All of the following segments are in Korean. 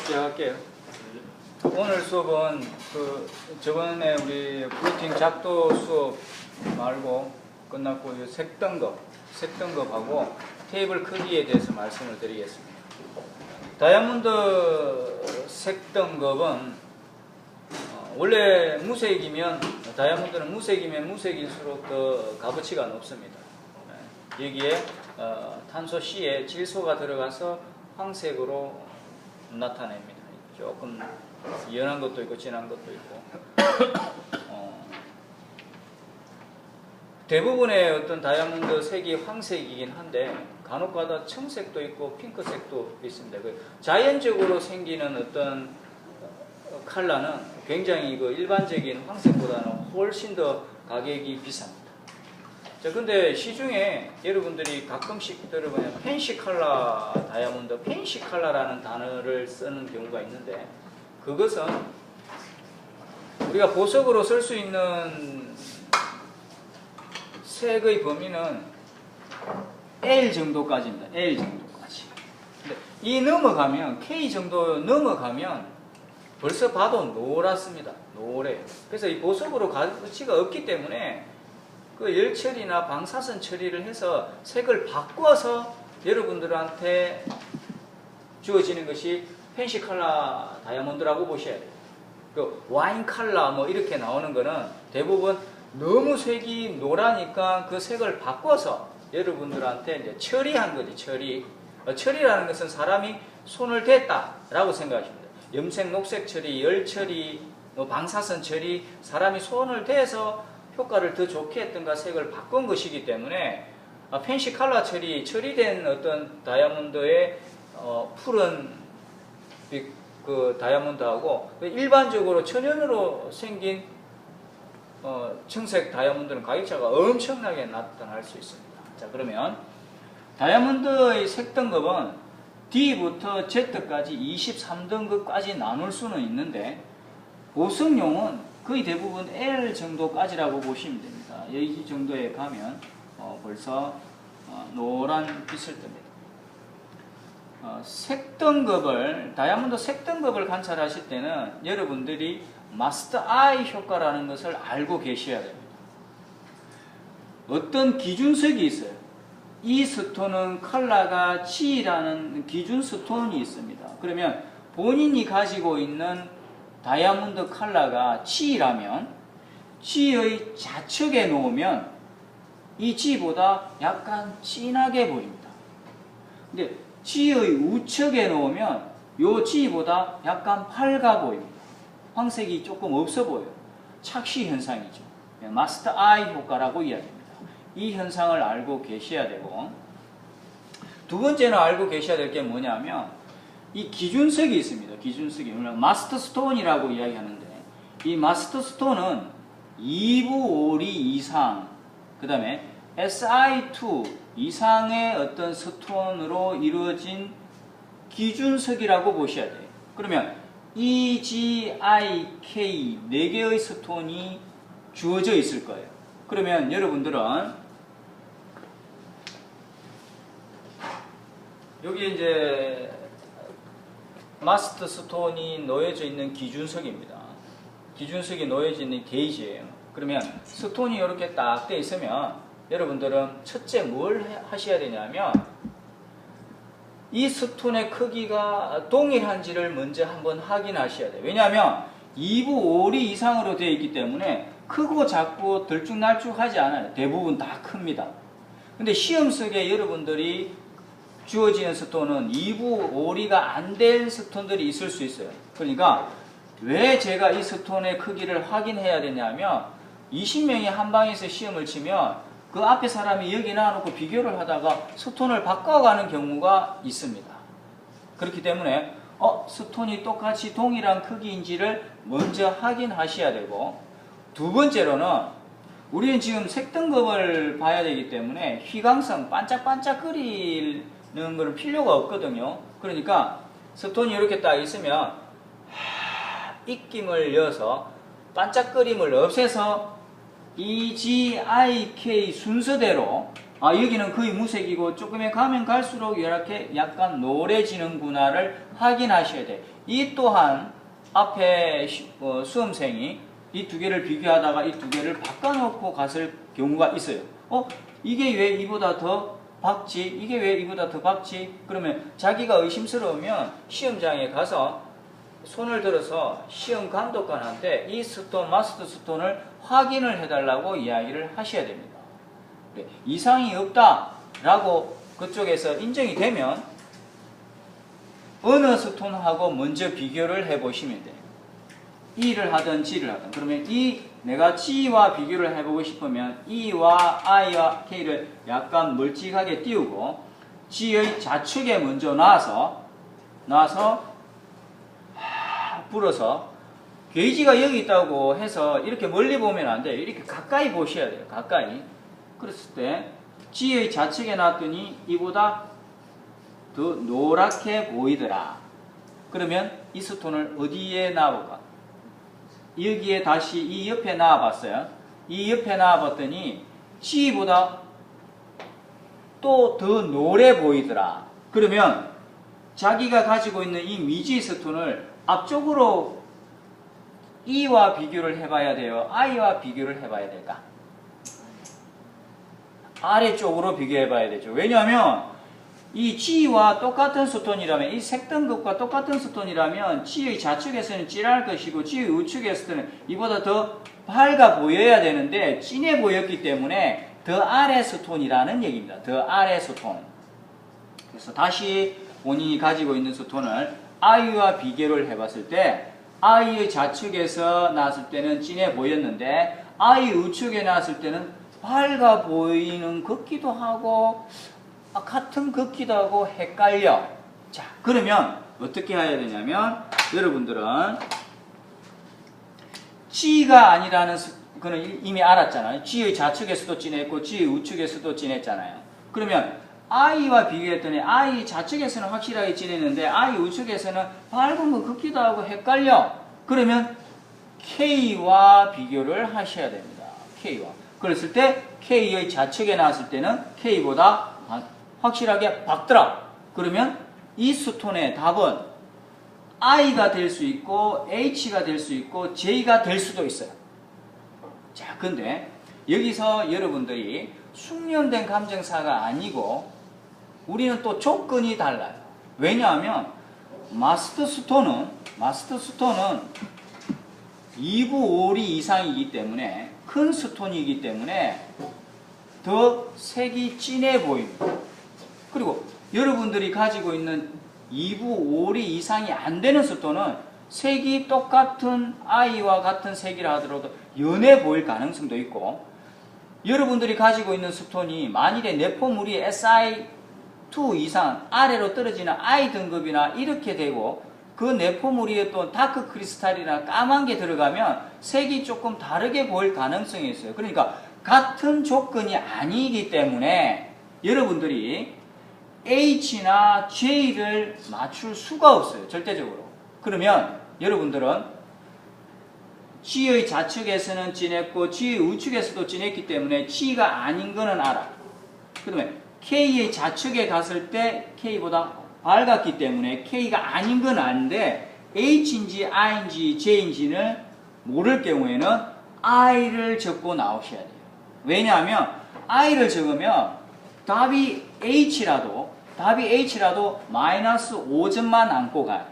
시작할게요. 오늘 수업은 저번에 우리 프로틴 작도 수업 말고 끝났고 색등급하고 테이블 크기에 대해서 말씀을 드리겠습니다. 다이아몬드 색등급은 원래 무색이면 다이아몬드는 무색이면 무색일수록 더 값어치가 높습니다. 여기에 탄소 C에 질소가 들어가서 황색으로 나타냅니다. 조금 연한 것도 있고 진한 것도 있고 대부분의 어떤 다이아몬드 색이 황색이긴 한데 간혹가다 청색도 있고 핑크색도 있습니다. 자연적으로 생기는 어떤 컬러는 굉장히 일반적인 황색보다는 훨씬 더 가격이 비쌉니다. 자, 근데 시중에 여러분들이 가끔씩 들어보면 펜시 컬러 다이아몬드, 펜시 컬러라는 단어를 쓰는 경우가 있는데, 그것은 우리가 보석으로 쓸 수 있는 색의 범위는 L 정도까지입니다. L 정도까지. 근데 이 넘어가면, K 정도 넘어가면 벌써 봐도 노랗습니다. 노래요. 그래서 이 보석으로 가치가 없기 때문에 열 처리나 방사선 처리를 해서 색을 바꿔서 여러분들한테 주어지는 것이 펜시 컬러 다이아몬드라고 보셔야 돼요. 와인 컬러 이렇게 나오는 거는 대부분 너무 색이 노라니까 그 색을 바꿔서 여러분들한테 이제 처리한 거지, 처리. 처리라는 것은 사람이 손을 댔다라고 생각하시면 돼요. 염색, 녹색 처리, 열 처리, 방사선 처리, 사람이 손을 대서 효과를 더 좋게 했던가 색을 바꾼 것이기 때문에 펜시 컬러 처리된 어떤 다이아몬드의 푸른 그 다이아몬드하고 일반적으로 천연으로 생긴 청색 다이아몬드는 가격차가 엄청나게 나타날 수 있습니다. 자, 그러면 다이아몬드의 색등급은 D부터 Z까지 23등급까지 나눌 수는 있는데 보석용은 거의 대부분 L 정도까지라고 보시면 됩니다. 이 정도에 가면 벌써 노란 빛을 뜹니다. 색등급을, 다이아몬드 색등급을 관찰하실 때는 여러분들이 마스터 아이 효과라는 것을 알고 계셔야 됩니다. 어떤 기준색이 있어요. 이 스톤은 컬러가 G라는 기준 스톤이 있습니다. 그러면 본인이 가지고 있는 다이아몬드 컬러가 G라면 G의 좌측에 놓으면 이 G보다 약간 진하게 보입니다. 근데 G의 우측에 놓으면 이 G보다 약간 밝아 보입니다. 황색이 조금 없어 보여요. 착시 현상이죠. 마스터 아이 효과라고 이야기합니다. 이 현상을 알고 계셔야 되고, 두 번째는 알고 계셔야 될 게 뭐냐면 이 기준색이 있습니다. 기준색이 마스터 스톤이라고 이야기하는데, 이 마스터 스톤은 2부 5리 이상, 그 다음에 SI2 이상의 어떤 스톤으로 이루어진 기준색이라고 보셔야 돼요. 그러면 EGIK 4개의 스톤이 주어져 있을 거예요. 그러면 여러분들은 여기 이제 마스터 스톤이 놓여져 있는 기준석입니다. 기준석이 놓여져 있는 게이지예요. 그러면 스톤이 이렇게 딱 돼 있으면 여러분들은 첫째 뭘 하셔야 되냐면 이 스톤의 크기가 동일한지를 먼저 한번 확인하셔야 돼요. 왜냐하면 2부 5리 이상으로 되어 있기 때문에 크고 작고 들쭉날쭉하지 않아요. 대부분 다 큽니다. 근데 시험 속에 여러분들이 주어지는 스톤은 2부 5리가 안 된 스톤들이 있을 수 있어요. 그러니까 왜 제가 이 스톤의 크기를 확인해야 되냐면 20명이 한 방에서 시험을 치면 그 앞에 사람이 여기 놔놓고 비교를 하다가 스톤을 바꿔가는 경우가 있습니다. 그렇기 때문에 스톤이 똑같이 동일한 크기인지를 먼저 확인하셔야 되고, 두 번째로는 우리는 지금 색등급을 봐야 되기 때문에 휘광성, 반짝반짝거리는 건 필요가 없거든요. 그러니까 스톤이 이렇게 딱 있으면 입김을 여서 반짝거림을 없애서 EGIK 순서대로 여기는 거의 무색이고 조금에 가면 갈수록 이렇게 약간 노래지는구나를 확인하셔야 돼. 이 또한 앞에 수험생이 이 두 개를 비교하다가 이 두 개를 바꿔놓고 갔을 경우가 있어요. 이게 왜 이보다 더 박지? 이게 왜 이보다 더 박지? 그러면 자기가 의심스러우면 시험장에 가서 손을 들어서 시험 감독관한테 이 스톤, 마스터 스톤을 확인을 해달라고 이야기를 하셔야 됩니다. 이상이 없다라고 그쪽에서 인정이 되면 어느 스톤하고 먼저 비교를 해보시면 돼요. E를 하든 G를 하든. 그러면 내가 G와 비교를 해보고 싶으면 E와 I와 K를 약간 멀찍하게 띄우고 G의 좌측에 먼저 놔서 불어서 게이지가 여기 있다고 해서 이렇게 멀리 보면 안 돼요. 이렇게 가까이 보셔야 돼요. 가까이. 그랬을 때 G의 좌측에 놨더니 이보다 더 노랗게 보이더라. 그러면 이 스톤을 어디에 놔볼까? 여기에 다시 이 옆에 놔봤어요. 이 옆에 놔봤더니 G보다 또 더 노래 보이더라. 그러면 자기가 가지고 있는 이 미지 스톤을 앞쪽으로 E와 비교를 해봐야 돼요? I와 비교를 해봐야 될까? 아래쪽으로 비교해봐야 되죠. 왜냐하면 이 G와 똑같은 스톤이라면, 이 색등급과 똑같은 스톤이라면 G의 좌측에서는 진할 것이고 G의 우측에서는 이보다 더 밝아 보여야 되는데 진해 보였기 때문에 더 아래 스톤이라는 얘기입니다. 더 아래 스톤. 그래서 다시 본인이 가지고 있는 스톤을 I와 비교를 해봤을 때 I의 좌측에서 나왔을 때는 진해 보였는데 I 우측에 나왔을 때는 밝아 보이는 것 같기도 하고 같은 것 같기도 하고 헷갈려. 자, 그러면 어떻게 해야 되냐면 여러분들은 G가 아니라는 그는 이미 알았잖아요. G의 좌측에서도 진했고 G의 우측에서도 진했잖아요. 그러면 I와 비교했더니 I 좌측에서는 확실하게 진했는데 I 우측에서는 밝은 것 같기도 하고 헷갈려. 그러면 K와 비교를 하셔야 됩니다. K와. 그랬을 때 K의 좌측에 나왔을 때는 K보다 확실하게 밝더라. 그러면 이 스톤의 답은 I가 될 수 있고 H가 될 수 있고 J가 될 수도 있어요. 자, 근데 여기서 여러분들이 숙련된 감정사가 아니고 우리는 또 조건이 달라요. 왜냐하면 마스터 스톤은 2부 5리 이상이기 때문에 큰 스톤이기 때문에 더 색이 진해 보입니다. 그리고 여러분들이 가지고 있는 2부 5리 이상이 안 되는 스톤은 색이 똑같은 I와 같은 색이라 하더라도 연해 보일 가능성도 있고 여러분들이 가지고 있는 스톤이 만일에 내포물이 SI2 이상 아래로 떨어지는 I 등급이나 이렇게 되고 그 내포물이 또 다크 크리스탈이나 까만 게 들어가면 색이 조금 다르게 보일 가능성이 있어요. 그러니까 같은 조건이 아니기 때문에 여러분들이 H나 J를 맞출 수가 없어요. 절대적으로. 그러면 여러분들은 G의 좌측에서는 진했고 G의 우측에서도 진했기 때문에 G가 아닌 거는 알아. 그러면 K의 좌측에 갔을 때 K보다 밝았기 때문에 K가 아닌 건 아는데 H인지 I인지 J인지는 모를 경우에는 I를 적고 나오셔야 돼요. 왜냐하면 I를 적으면 답이 H라도 마이너스 5점만 안고 가요.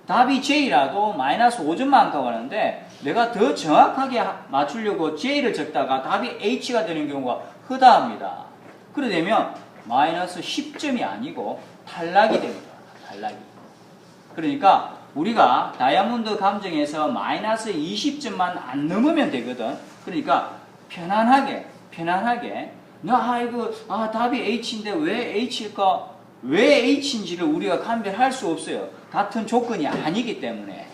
답이 J라도 마이너스 5점만 안고 가는데 내가 더 정확하게 맞추려고 J를 적다가 답이 H가 되는 경우가 허다합니다. 그래 되면 마이너스 10점이 아니고 탈락이 됩니다. 탈락이. 그러니까 우리가 다이아몬드 감정에서 마이너스 20점만 안 넘으면 되거든. 그러니까 편안하게 답이 H인데 왜 H일까? 왜 H인지를 우리가 감별할 수 없어요. 같은 조건이 아니기 때문에.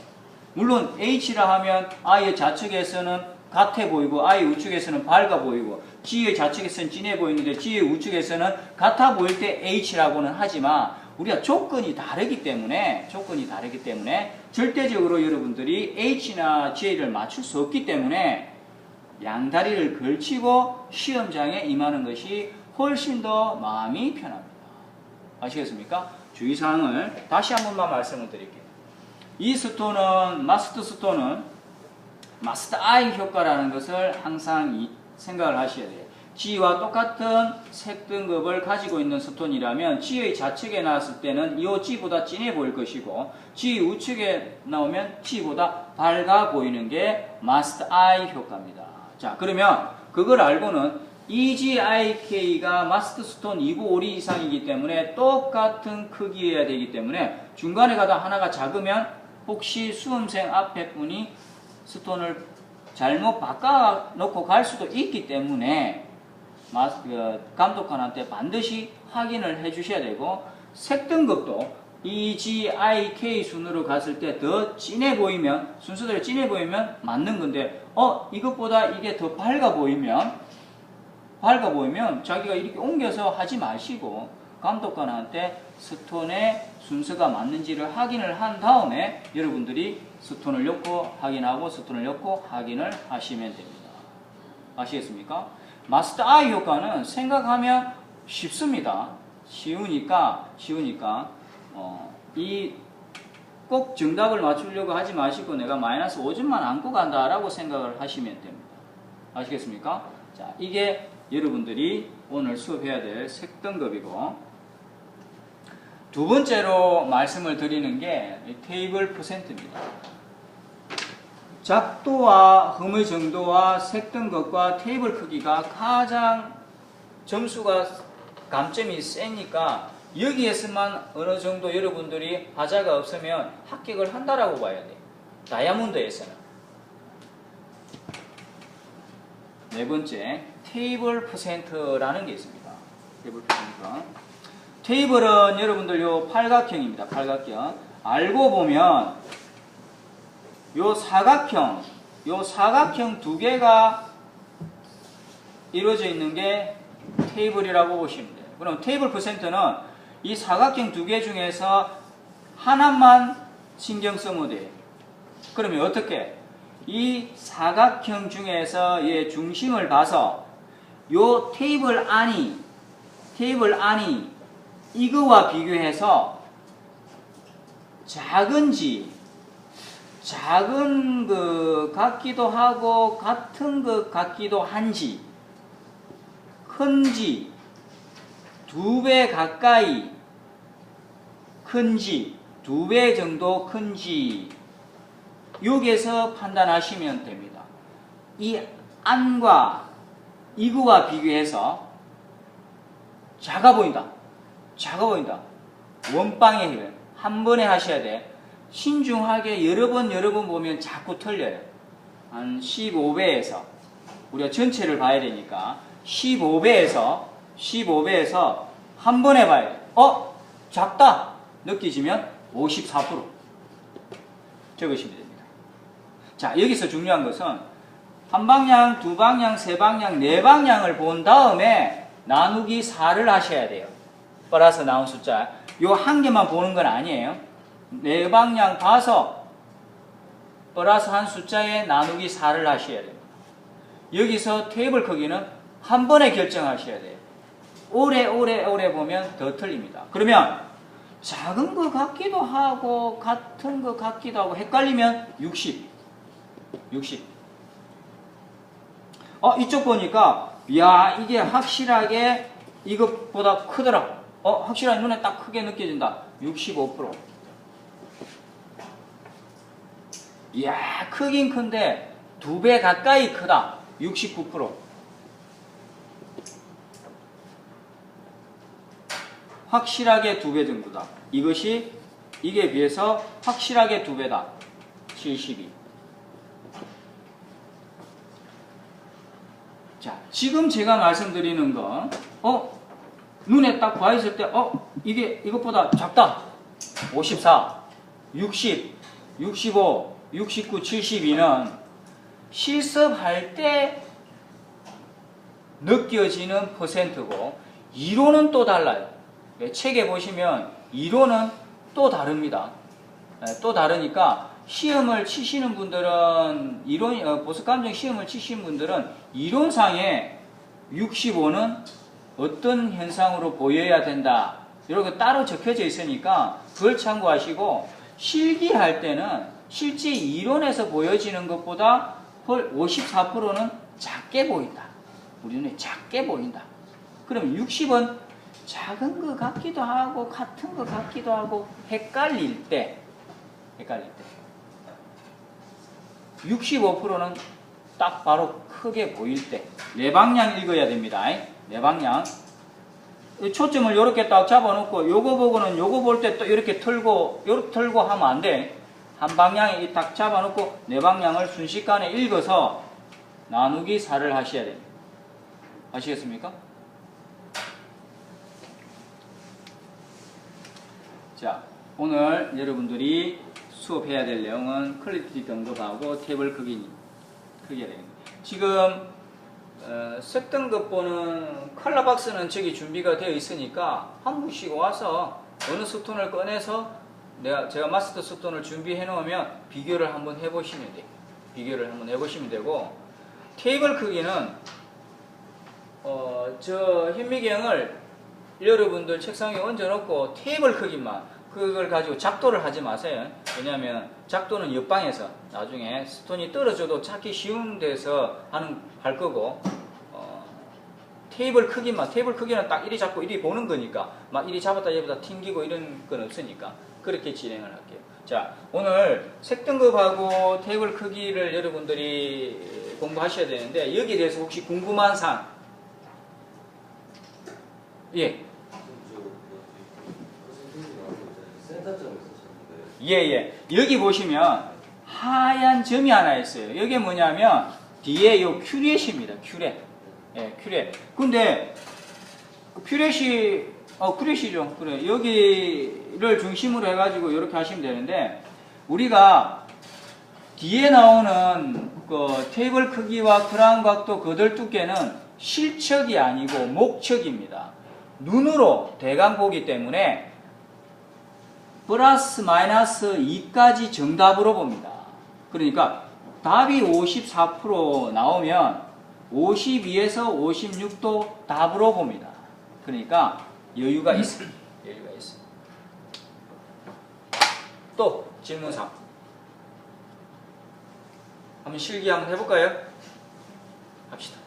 물론 H라 하면 I의 좌측에서는 같아 보이고 I 우측에서는 밝아 보이고 G의 좌측에서는 진해 보이는데 G의 우측에서는 같아 보일 때 H라고는 하지만 우리가 조건이 다르기 때문에 절대적으로 여러분들이 H나 J를 맞출 수 없기 때문에 양다리를 걸치고 시험장에 임하는 것이 훨씬 더 마음이 편합니다. 아시겠습니까? 주의사항을 다시 한 번만 말씀을 드릴게요. 이 스톤은, 마스터 스톤은 마스터 아이 효과라는 것을 항상 생각을 하셔야 돼요. G와 똑같은 색 등급을 가지고 있는 스톤이라면 G의 좌측에 나왔을 때는 이 G보다 진해 보일 것이고 G 우측에 나오면 G보다 밝아 보이는 게 마스터 아이 효과입니다. 자, 그러면 그걸 알고는 EGIK가 마스터 스톤 2952 이상이기 때문에 똑같은 크기여야 되기 때문에 중간에 가다 하나가 작으면 혹시 수험생 앞에 분이 스톤을 잘못 바꿔놓고 갈 수도 있기 때문에 감독관한테 반드시 확인을 해 주셔야 되고, 색 등급도 EGIK 순으로 갔을 때 더 진해 보이면, 순서대로 진해 보이면 맞는 건데, 이것보다 이게 더 밝아 보이면 자기가 이렇게 옮겨서 하지 마시고 감독관한테 스톤의 순서가 맞는지를 확인을 한 다음에 여러분들이 스톤을 넣고 확인하고 스톤을 넣고 확인을 하시면 됩니다. 아시겠습니까? 마스터 아이 효과는 생각하면 쉽습니다. 쉬우니까 꼭 정답을 맞추려고 하지 마시고 내가 마이너스 5점만 안고 간다라고 생각을 하시면 됩니다. 아시겠습니까? 자, 이게 여러분들이 오늘 수업해야 될 색등급이고, 두 번째로 말씀을 드리는 게 테이블 퍼센트입니다. 작도와 흠의 정도와 색등급과 테이블 크기가 가장 점수가 감점이 세니까 여기에서만 어느 정도 여러분들이 하자가 없으면 합격을 한다라고 봐야 돼요. 다이아몬드에서는. 네 번째, 테이블 퍼센트라는 게 있습니다. 테이블 퍼센트. 테이블은 여러분들 요 팔각형입니다. 팔각형. 알고 보면 요 사각형 두 개가 이루어져 있는 게 테이블이라고 보시면 돼요. 그럼 테이블 퍼센트는 이 사각형 두 개 중에서 하나만 신경 쓰면 돼요. 그러면 어떻게? 이 사각형 중에서 얘 중심을 봐서 요 테이블 안이 이거와 비교해서 작은 것 같기도 하고 같은 것 같기도 한지, 큰지, 2배 가까이 큰지, 2배 정도 큰지 여기에서 판단하시면 됩니다. 이 안과 이거와 비교해서 작아 보인다. 원빵의 힘을 한 번에 하셔야 돼. 신중하게 여러 번 보면 자꾸 틀려요. 한 15배에서 우리가 전체를 봐야 되니까 15배에서 한 번에 봐야 돼. 작다 느끼시면 54% 적으시면 됩니다. 자, 여기서 중요한 것은 한 방향, 두 방향, 세 방향, 네 방향을 본 다음에 나누기 4를 하셔야 돼요. 플러스 나온 숫자. 요 한 개만 보는 건 아니에요. 네 방향 봐서 플러스 한 숫자에 나누기 4를 하셔야 됩니다. 여기서 테이블 크기는 한 번에 결정하셔야 돼요. 오래 보면 더 틀립니다. 그러면 작은 것 같기도 하고 같은 것 같기도 하고 헷갈리면 60. 이쪽 보니까 야, 이게 확실하게 이것보다 크더라. 확실하게 눈에 딱 크게 느껴진다. 65%. 이야, 크긴 큰데 2배 가까이 크다. 69%. 확실하게 2배 정도다. 이게 비해서 확실하게 2배다. 72. 자, 지금 제가 말씀드리는 건, 눈에 딱 봐있을 때, 이게 이것보다 작다. 54, 60, 65, 69, 72는 실습할 때 느껴지는 퍼센트고, 이론은 또 달라요. 책에 보시면 이론은 또 다릅니다. 또 다르니까 시험을 치시는 분들은 보습감정 시험을 치시는 분들은 이론상에 65는 어떤 현상으로 보여야 된다. 이렇게 따로 적혀져 있으니까 그걸 참고하시고 실기할 때는 실제 이론에서 보여지는 것보다 54%는 작게 보인다. 우리 눈에 작게 보인다. 그럼 60은 작은 것 같기도 하고 같은 것 같기도 하고 헷갈릴 때 65%는 딱 바로 크게 보일 때 네 방향 읽어야 됩니다. 네 방향. 초점을 이렇게 딱 잡아놓고 요거 보고는 요거 볼 때 또 이렇게 틀고 하면 안 돼. 한 방향에 딱 잡아놓고 네 방향을 순식간에 읽어서 나누기 4를 하셔야 됩니다. 아시겠습니까? 자, 오늘 여러분들이 수업해야 될 내용은 퀄리티 등급하고 테이블 크기가 됩니다. 지금 색등급 컬러 박스는 저기 준비가 되어 있으니까 한 분씩 와서 어느 스톤을 꺼내서 제가 마스터 스톤을 준비해 놓으면 비교를 한번 해보시면 돼요. 비교를 한번 해보시면 되고, 테이블 크기는 저 현미경을 여러분들 책상에 얹어놓고 테이블 크기만 그걸 가지고 작도를 하지 마세요. 왜냐하면 작도는 옆방에서 나중에 스톤이 떨어져도 찾기 쉬운 데서 할 거고, 테이블 크기는 딱 이리 잡고 이리 보는 거니까 막 이리 잡았다 잡았다 튕기고 이런 건 없으니까 그렇게 진행을 할게요. 자, 오늘 색등급하고 테이블 크기를 여러분들이 공부하셔야 되는데 여기에 대해서 혹시 궁금한 사항? 예. 예. 여기 보시면 하얀 점이 하나 있어요. 이게 뭐냐면 뒤에 요 큐렛입니다. 큐렛. 예, 큐렛. 근데 큐렛이죠. 그래. 여기를 중심으로 해가지고 이렇게 하시면 되는데, 우리가 뒤에 나오는 그 테이블 크기와 크라운 각도 거들 두께는 실측이 아니고 목측입니다. 눈으로 대강 보기 때문에 플러스 마이너스 2까지 정답으로 봅니다. 그러니까 답이 54% 나오면 52에서 56도 답으로 봅니다. 그러니까 여유가 있습니다. 또 질문상 한번 실기 한번 해볼까요? 합시다.